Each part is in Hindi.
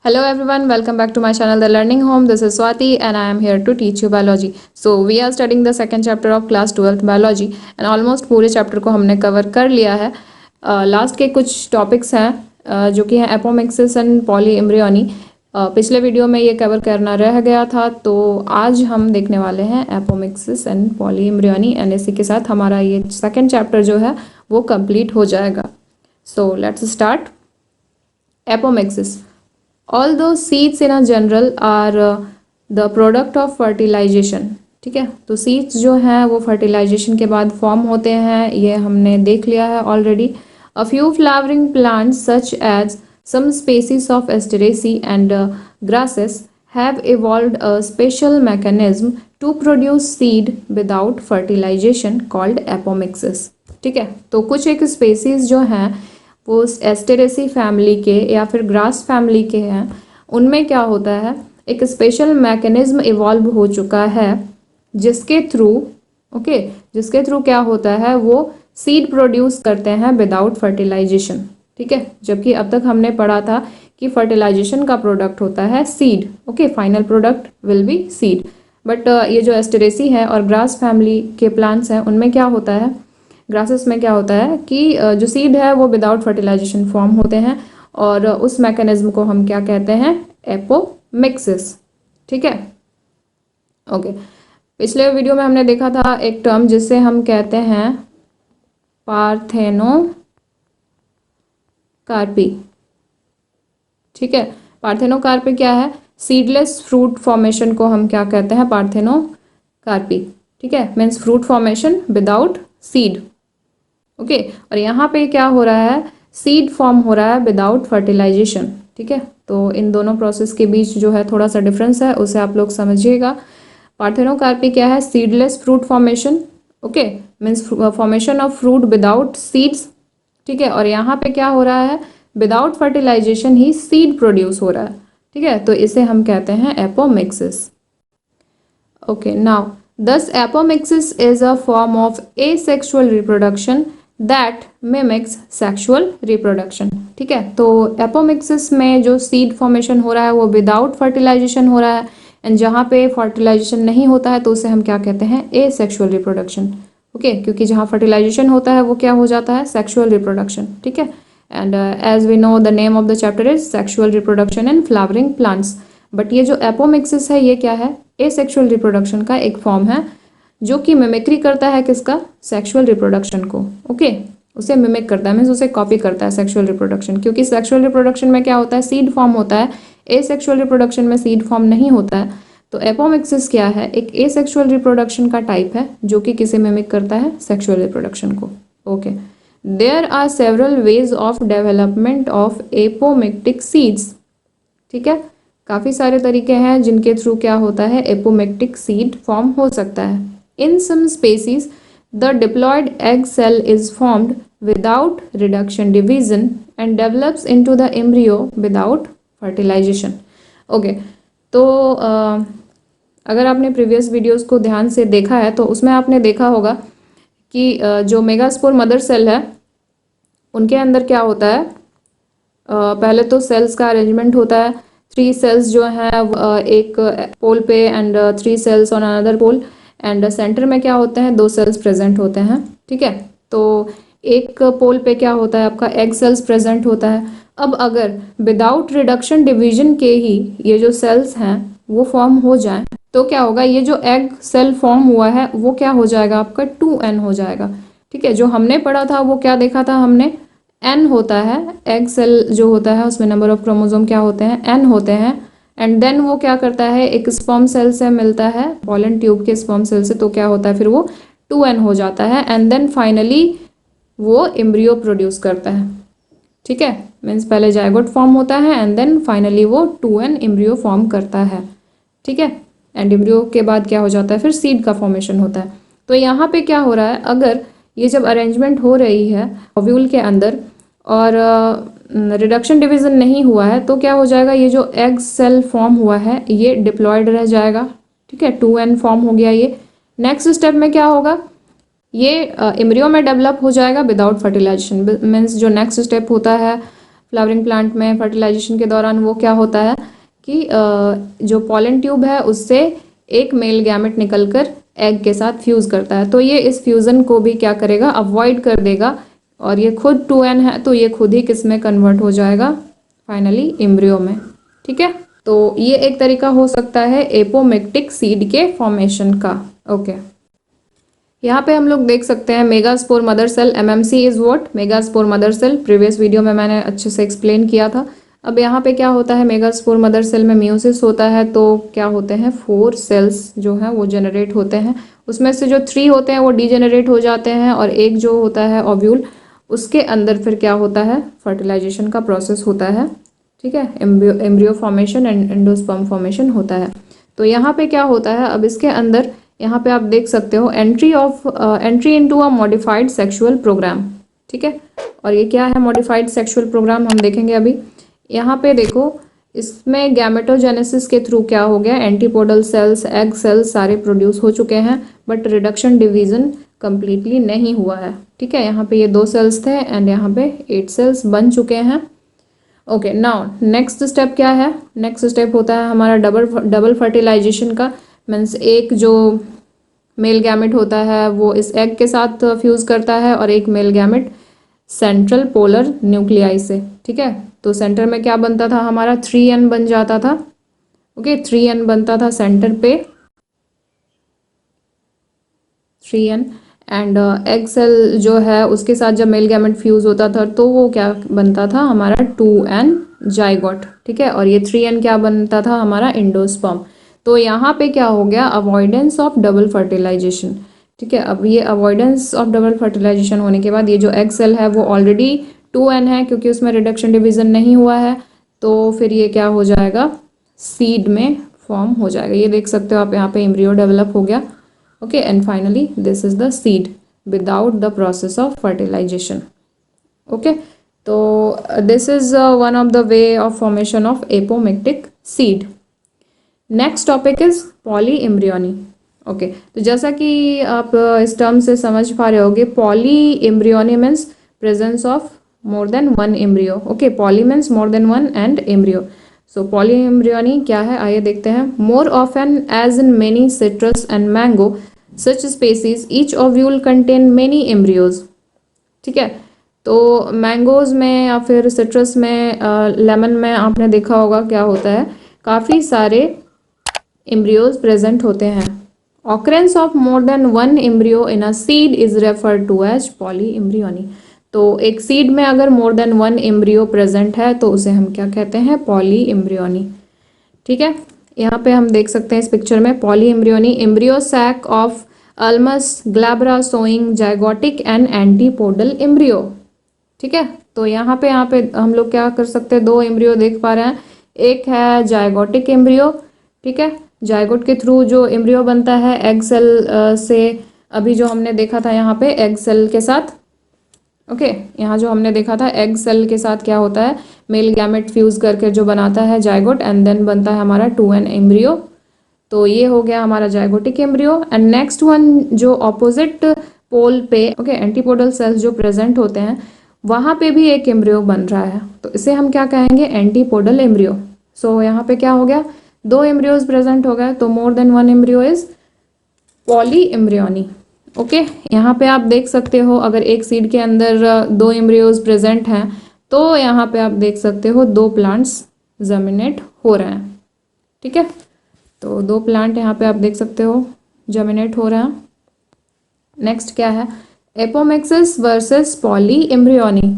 Hello everyone, welcome back to my channel The Learning Home. This is Swati and I am here to teach you biology. So we are studying the second chapter of class 12th biology and almost पूरे चैप्टर को हमने कवर कर लिया है. लास्ट के कुछ टॉपिक्स हैं जो कि हैं एपोमिक्सिस एंड पॉलीइम्ब्रियोनी. पिछले वीडियो में ये कवर करना रह गया था, तो आज हम देखने वाले हैं एपोमिक्सिस एंड पॉलीइम्ब्रियोनी एंड इसी के साथ हमारा ये सेकेंड चैप्टर जो है वो कंप्लीट हो जाएगा. So let's start. Apomixis. Although seeds in a general are the product of fertilization, ठीक है, तो सीड्स जो हैं वो फर्टिलाइजेशन के बाद फॉर्म होते हैं, ये हमने देख लिया है already. A few flowering plants such as some species of asteraceae and grasses have evolved a special mechanism to produce seed without fertilization called apomixis. ठीक है, तो कुछ एक स्पेसीज जो हैं वो एस्टेरेसी फैमिली के या फिर ग्रास फैमिली के हैं, उनमें क्या होता है, एक स्पेशल मैकेनिज्म इवॉल्व हो चुका है जिसके थ्रू क्या होता है, वो सीड प्रोड्यूस करते हैं विदाउट फर्टिलाइजेशन. ठीक है, जबकि अब तक हमने पढ़ा था कि फर्टिलाइजेशन का प्रोडक्ट होता है seed. Okay, final product will be seed. But ये जो एस्टेरेसी है और ग्रास फैमिली के प्लांट्स हैं, उनमें क्या होता है, ग्रासेस में क्या होता है कि जो सीड है वो विदाउट फर्टिलाइजेशन फॉर्म होते हैं और उस मैकेनिज्म को हम क्या कहते हैं, एपोमिक्सिस. ठीक है, ओके. पिछले वीडियो में हमने देखा था एक टर्म जिसे हम कहते हैं पार्थेनोकार्पी. ठीक है, पार्थेनोकार्पी क्या है, सीडलेस फ्रूट फॉर्मेशन को हम क्या कहते हैं, पार्थेनोकार्पी. ठीक है, means fruit formation without seed. Okay, और यहाँ पे क्या हो रहा है, सीड फॉर्म हो रहा है विदाउट फर्टिलाइजेशन. ठीक है, तो इन दोनों प्रोसेस के बीच जो है थोड़ा सा डिफरेंस है, उसे आप लोग समझिएगा. पार्थेनोकार्पी क्या है, seedless fruit formation. Okay, means formation of fruit without seeds. ठीक है, और यहाँ पे क्या हो रहा है, विदाउट फर्टिलाइजेशन ही सीड प्रोड्यूस हो रहा है. ठीक है, तो इसे हम कहते हैं apomixis. Okay, now thus apomixis is a form of asexual reproduction that mimics sexual reproduction. ठीक है, तो एपोमिक्सिस में जो सीड फॉर्मेशन हो रहा है वो विदाउट फर्टिलाइजेशन हो रहा है, एंड जहाँ पे फर्टिलाइजेशन नहीं होता है तो उसे हम क्या कहते हैं, एसेक्सुअल रिप्रोडक्शन. ओके, क्योंकि जहाँ फर्टिलाइजेशन होता है वो क्या हो जाता है, सेक्सुअल रिप्रोडक्शन. ठीक है, and as we know the name of the chapter is sexual reproduction in flowering plants. But ये जो एपोमिक्सिस है ये क्या है, एसेक्सुअल रिप्रोडक्शन का एक फॉर्म है जो कि मिमिक्री करता है किसका, सेक्सुअल रिप्रोडक्शन को. ओके, उसे मिमिक करता है, मीन्स उसे कॉपी करता है सेक्सुअल रिप्रोडक्शन. क्योंकि सेक्सुअल रिप्रोडक्शन में क्या होता है, सीड फॉर्म होता है, एसेक्सुअल रिप्रोडक्शन में सीड फॉर्म नहीं होता है. तो एपोमिक्सिस क्या है, एक एसेक्सुअल रिप्रोडक्शन का टाइप है जो कि किसे मिमिक करता है, सेक्सुअल रिप्रोडक्शन को. Okay, there are several ways of development of apomictic seeds. ठीक है, काफ़ी सारे तरीके हैं जिनके थ्रू क्या होता है, एपोमिक्टिक सीड फॉर्म हो सकता है. In some species the diploid egg cell is formed without reduction division and develops into the embryo without fertilisation. Okay, तो अगर आपने प्रीवियस वीडियोस को ध्यान से देखा है तो उसमें आपने देखा होगा कि जो मेगास्पोर मदर सेल है उनके अंदर क्या होता है, पहले तो सेल्स का अरेंजमेंट होता है. 3 सेल्स जो हैं एक पोल पे and 3 cells on another pole, and centre में क्या होते हैं, 2 सेल्स प्रेजेंट होते हैं. ठीक है, तो एक पोल पे क्या होता है, आपका एग सेल्स प्रेजेंट होता है. अब अगर विदाउट रिडक्शन डिवीजन के ही ये जो सेल्स हैं वो फॉर्म हो जाए तो क्या होगा, ये जो एग सेल फॉर्म हुआ है वो क्या हो जाएगा, आपका 2n हो जाएगा. ठीक है, जो हमने पढ़ा था वो क्या देखा था हमने, n होता है, एग सेल जो होता है उसमें नंबर ऑफ क्रोमोसोम क्या होते हैं, n होते हैं. एंड देन वो क्या करता है, एक स्पर्म सेल से मिलता है, पॉलन ट्यूब के स्पर्म सेल से, तो क्या होता है फिर वो 2n हो जाता है. एंड देन फाइनली वो एम्ब्रियो प्रोड्यूस करता है. ठीक है, मीन्स पहले जायगोट फॉर्म होता है एंड देन फाइनली वो 2n एम्ब्रियो फॉर्म करता है. ठीक है, एंड एम्ब्रियो के बाद क्या हो जाता है, फिर सीड का फॉर्मेशन होता है. तो यहाँ पे क्या हो रहा है, अगर ये जब अरेंजमेंट हो रही है ओव्यूल के अंदर और रिडक्शन डिवीजन नहीं हुआ है तो क्या हो जाएगा, ये जो एग सेल फॉर्म हुआ है ये डिप्लॉयड रह जाएगा. ठीक है, 2n फॉर्म हो गया. ये नेक्स्ट स्टेप में क्या होगा, ये एम्ब्रियो में डेवलप हो जाएगा विदाउट फर्टिलाइजेशन. मीन्स जो नेक्स्ट स्टेप होता है फ्लावरिंग प्लांट में फर्टिलाइजेशन के दौरान वो क्या होता है कि जो पॉलन ट्यूब है उससे एक मेल गैमेट निकलकर एग के साथ फ्यूज करता है, तो ये इस फ्यूजन को भी क्या करेगा, अवॉइड कर देगा, और ये खुद 2n है तो ये खुद ही किस में कन्वर्ट हो जाएगा, फाइनली एम्ब्रियो में। ठीक है, तो ये एक तरीका हो सकता है एपोमिक्टिक सीड के फॉर्मेशन का। ओके, यहाँ पे हम लोग देख सकते हैं megaspore mother cell, MMC is what, megaspore mother cell. Previous video में मैंने अच्छे से एक्सप्लेन किया था। अब यहाँ पे क्या होता है, मेगास्पोर मदर सेल में म्यूसिस होता है, तो क्या होते हैं 4 सेल्स जो हैं वो जनरेट होते हैं, उसमें से जो 3 होते हैं वो डीजेनरेट हो जाते हैं, और एक जो होता है ओव्यूल, उसके अंदर फिर क्या होता है, फर्टिलाइजेशन का प्रोसेस होता है। ठीक है, embryo formation and endosperm formation होता है। तो यहाँ पे क्या होता है, अब इसके अंदर यहाँ पे आप देख सकते हो entry into a modified sexual program. ठीक है, और ये क्या है मॉडिफाइड सेक्सुअल प्रोग्राम, हम देखेंगे अभी। यहाँ पे देखो, इसमें गैमेटोजेनेसिस के थ्रू क्या हो गया, एंटीपोडल सेल्स, एग सेल्स सारे प्रोड्यूस हो चुके हैं, बट रिडक्शन डिवीजन कंप्लीटली नहीं हुआ है। ठीक है, यहाँ पे ये 2 सेल्स थे एंड यहाँ पे 8 सेल्स बन चुके हैं। ओके, नाउ नेक्स्ट स्टेप क्या है, नेक्स्ट स्टेप होता है हमारा डबल फर्टिलाइजेशन का। मीन्स एक जो मेल गैमेट होता है वो इस एग के साथ फ्यूज करता है, और एक male gamete central polar nuclei से। ठीक है, तो सेंटर में क्या बनता था हमारा, 3n बन जाता था। ओके, 3n बनता था सेंटर पे, 3n, एंड एग सेल जो है उसके साथ जब मेल गैमेट फ्यूज होता था तो वो क्या बनता था हमारा 2n जाइगोट। ठीक है, और ये 3n क्या बनता था हमारा एंडोस्पर्म। तो यहाँ पे क्या हो गया, अवॉइडेंस ऑफ डबल फर्टिलाइजेशन। ठीक है, अब ये अवॉइडेंस ऑफ डबल फर्टिलाइजेशन होने के बाद ये जो एग सेल है वो ऑलरेडी 2n है, क्योंकि उसमें रिडक्शन डिवीजन नहीं हुआ है, तो फिर ये क्या हो जाएगा, सीड में फॉर्म हो जाएगा। ये देख सकते हो आप, यहाँ पे एम्ब्रियो डेवलप हो गया। Okay, and finally this is the seed without the process of fertilisation. Okay, तो this is one of the way of formation of apomictic seed. Next topic is polyembryony. Okay, तो जैसा कि आप इस टर्म से समझ पा रहे होगे, poly embryony means presence of more than 1 embryo. Okay, poly means more than 1 and embryo. So poly embryony क्या है, आइए देखते हैं। More often as in many citrus and mango such species each ovule contain many embryos. ठीक है, तो मैंगोज में या फिर सिट्रस में, लेमन में आपने देखा होगा क्या होता है, काफ़ी सारे एम्ब्रियोज प्रेजेंट होते हैं। Occurrence of more than 1 embryo in a seed is referred to as poly embryony. तो एक सीड में अगर मोर देन 1 एम्ब्रियो प्रेजेंट है तो उसे हम क्या कहते हैं, पॉली एम्ब्रियोनी। ठीक है, यहाँ पे हम देख सकते हैं इस पिक्चर में polyembryony, embryo sac of Ulmus glabra showing zygotic and antipodal embryo. ठीक है, तो यहाँ पे हम लोग क्या कर सकते हैं, 2 एम्ब्रियो देख पा रहे हैं। एक है जाइगोटिक एम्ब्रियो। ठीक है, जाइगोट के थ्रू जो एम्ब्रियो बनता है एग सेल से, अभी जो हमने देखा था यहाँ पे एग सेल के साथ। ओके, यहाँ जो हमने देखा था एग सेल के साथ क्या होता है, मेल गैमेट फ्यूज करके जो बनाता है जाइगोट, एंड देन बनता है हमारा 2n एम्ब्रियो। तो ये हो गया हमारा zygotic embryo. And next one जो ऑपोजिट पोल पे, ओके, एंटीपोडल सेल्स जो प्रेजेंट होते हैं वहाँ पे भी एक एम्ब्रियो बन रहा है, तो इसे हम क्या कहेंगे, एंटीपोडल एम्ब्रियो। सो यहाँ पे क्या हो गया, 2 एम्ब्रियोज प्रेजेंट हो गए, तो मोर than 1 embryo is polyembryony. Okay, यहाँ पे आप देख सकते हो अगर एक सीड के अंदर 2 एम्ब्रियोज प्रेजेंट हैं तो यहाँ पे आप देख सकते हो 2 प्लांट्स जर्मिनेट हो रहे हैं। ठीक है, तो 2 प्लांट यहाँ पे आप देख सकते हो जर्मिनेट हो रहे हैं। नेक्स्ट क्या है, एपोमिक्सिस वर्सेस पॉली एम्ब्रियोनी।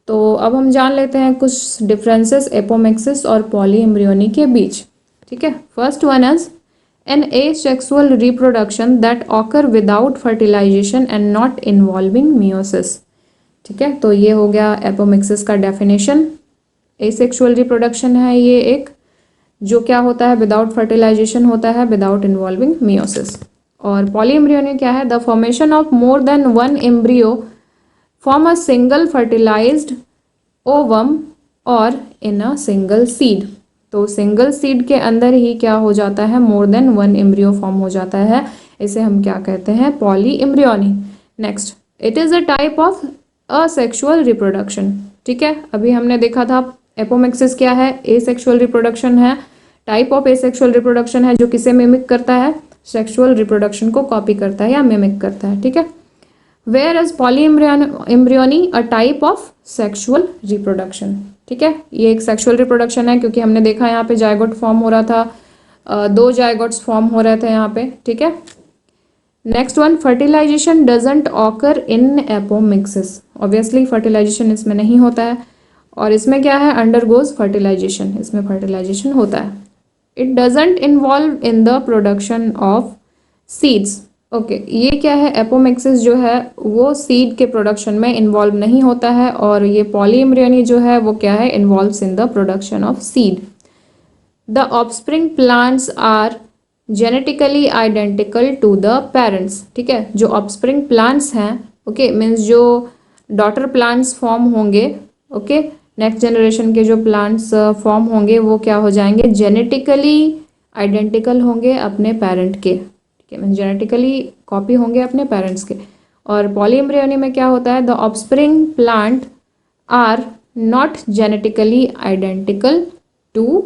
तो अब हम जान लेते हैं कुछ डिफरेंसेस एपोमिक्सिस और पॉली एम्ब्रियोनी के बीच। ठीक है, first one is an asexual reproduction that occur without fertilization and not involving meiosis। ठीक है, तो ये हो गया एपोमिक्सिस का डेफिनेशन। asexual reproduction है ये एक, जो क्या होता है, विदाउट फर्टिलाइजेशन होता है, विदाउट इन्वॉल्विंग meiosis। और पॉलीएम्ब्रियोनी क्या है, the formation of more than 1 embryo form a single fertilised ovum और इन अ सिंगल सीड। तो सिंगल सीड के अंदर ही क्या हो जाता है, मोर देन 1 एम्ब्रियो फॉर्म हो जाता है, इसे हम क्या कहते हैं, poly embryony. Next, it is a type of asexual reproduction. ठीक है, अभी हमने देखा था एपोमिक्सिस क्या है, एसेक्सुअल रिप्रोडक्शन है, टाइप ऑफ एसेक्सुअल रिप्रोडक्शन है जो किसे मिमिक करता है, सेक्सुअल रिप्रोडक्शन को कॉपी करता है या मिमिक करता है। ठीक है, whereas polyembryony a type of sexual reproduction. ठीक है, ये एक सेक्सुअल रिप्रोडक्शन है क्योंकि हमने देखा यहाँ पे जायगोट फॉर्म हो रहा था, दो जायगोट्स फॉर्म हो रहे थे यहाँ पे। ठीक है, next one, fertilization doesn't occur in apomixis. Obviously fertilization इसमें नहीं होता है, और इसमें क्या है, अंडरगोज फर्टिलाइजेशन, इसमें फर्टिलाइजेशन होता है। It doesn't involve in the production of seeds. Okay, ये क्या है, एपोमिक्सिस जो है वो सीड के प्रोडक्शन में इन्वॉल्व नहीं होता है, और ये पॉलीएम्ब्रियोनी जो है वो क्या है, involves in the production of seed. The offspring plants are genetically identical to the parents. ठीक है, जो ऑफस्प्रिंग प्लांट्स हैं, ओके, मीन्स जो डॉटर प्लांट्स फॉर्म होंगे, ओके, नेक्स्ट जनरेशन के जो प्लांट्स फॉर्म होंगे वो क्या हो जाएंगे, जेनेटिकली आइडेंटिकल होंगे अपने पेरेंट के। ठीक है, मीन्स जेनेटिकली कॉपी होंगे अपने पेरेंट्स के। और पॉलीएम्ब्रियोनी में क्या होता है, the offspring plant are not genetically identical to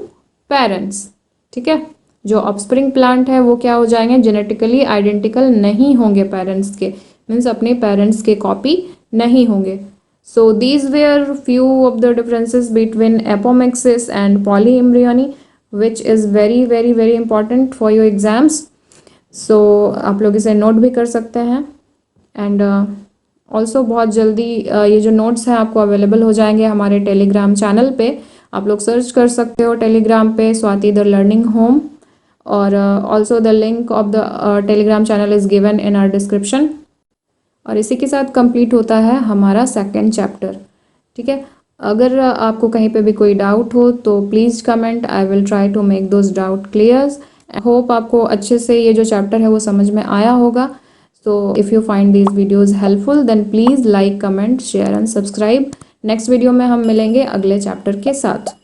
parents. ठीक है, जो ऑफस्प्रिंग प्लांट है वो क्या हो जाएंगे, जेनेटिकली आइडेंटिकल नहीं होंगे पेरेंट्स के, मीन्स अपने पेरेंट्स के कॉपी नहीं होंगे। So these were few of the differences between apomixis and polyembryony, which is very important for your exams. So आप लोग इसे नोट भी कर सकते हैं, एंड ऑल्सो बहुत जल्दी ये जो नोट्स हैं आपको अवेलेबल हो जाएंगे हमारे टेलीग्राम चैनल पे। आप लोग सर्च कर सकते हो टेलीग्राम पे स्वाति द लर्निंग होम, और also the link of the Telegram channel is given in our description. और इसी के साथ कंप्लीट होता है हमारा सेकंड चैप्टर। ठीक है, अगर आपको कहीं पे भी कोई डाउट हो तो please comment, I will try to make those doubt clears. Hope आपको अच्छे से ये जो चैप्टर है वो समझ में आया होगा। So if you find these videos helpful then please like, comment, share and subscribe. Next video में हम मिलेंगे अगले चैप्टर के साथ।